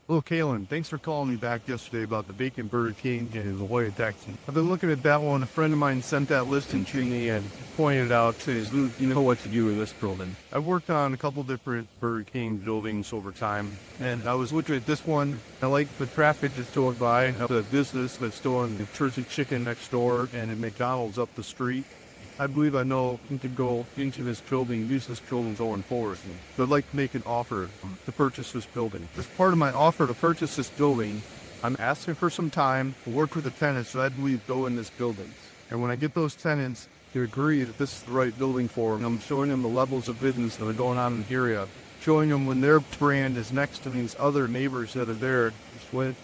Hello, Kalen. Thanks for calling me back yesterday about the Vacant Burger King in La Jolla, Texas. I've been looking at that one. A friend of mine sent that listing to me and pointed out, says, "Luke, you know what to do with this building." I've worked on a couple different Burger King buildings over time, and I was looking at this one. I like the traffic that's going by, the business that's doing the Jersey Chicken next door, and a McDonald's up the street. I believe I know I can go into this building, use this building going forward. But I'd like to make an offer to purchase this building. As part of my offer to purchase this building, I'm asking for some time to work with the tenants that I believe go in this building. And when I get those tenants to agree that this is the right building for them, I'm showing them the levels of business that are going on in the area, showing them when their brand is next to these other neighbors that are there,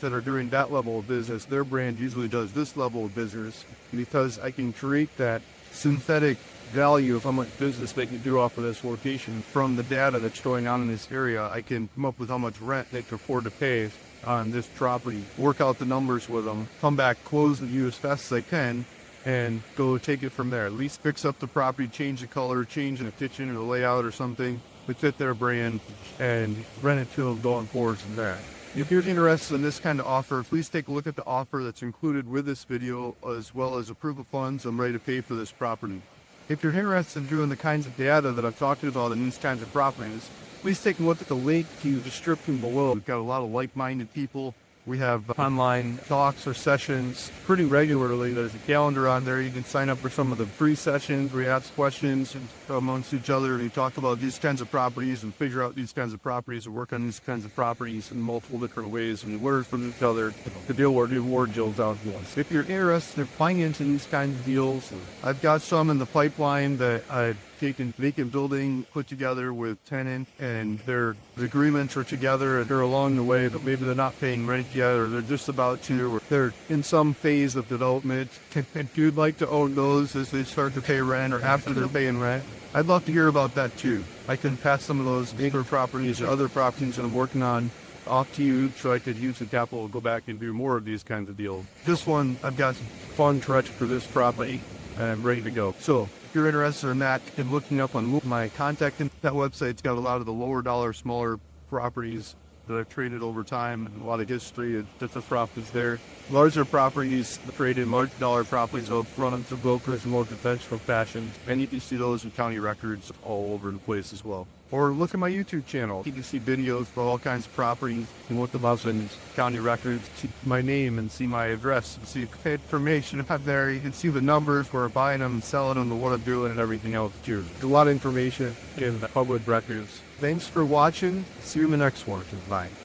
that are doing that level of business, their brand usually does this level of business, because I can create that synthetic value of how much business they can do off of this location from the data that's going on in this area. I can come up with how much rent they can afford to pay on this property, work out the numbers with them, come back, close the view as fast as I can, and go take it from there. At least fix up the property, change the color, change the kitchen or the layout or something to fit their brand, and rent it to them going forward from there. If you're interested in this kind of offer, please take a look at the offer that's included with this video, as well as a proof of funds I'm ready to pay for this property. If you're interested in doing the kinds of data that I'm talking about in these kinds of properties, please take a look at the link to the description below. We've got a lot of like-minded people. We have online talks or sessions pretty regularly. There's a calendar on there. You can sign up for some of the free sessions where you ask questions amongst each other and you talk about these kinds of properties and figure out these kinds of properties and work on these kinds of properties in multiple different ways and learn from each other to deal with reward deals out here. If you're interested in financing these kinds of deals, I've got some in the pipeline that I've taken vacant building, put together with tenant, and their agreements are together and they're along the way, but maybe they're not paying rent yet, or they're just about to, or they're in some phase of development. And you'd like to own those as they start to pay rent or after they're paying rent, I'd love to hear about that too. I can pass some of those bigger properties or other properties that I'm working on off to you so I could use the capital to go back and do more of these kinds of deals. This one, I've got some fun stretch for this property and I'm ready to go. So if you're interested in that, you can look me up on my contact. That website's got a lot of the lower dollar, smaller properties that I've traded over time, and a lot of history, that's the profits there. Larger properties traded, large dollar properties up front to brokers in more conventional fashion, and you can see those in county records all over the place as well. Or look at my YouTube channel. You can see videos for all kinds of properties and look them up in county records, see my name and see my address and see information up there. You can see the numbers for buying them and selling them and what I'm doing and everything else too. There's a lot of information in the public records. Thanks for watching. See you in the next one. Bye.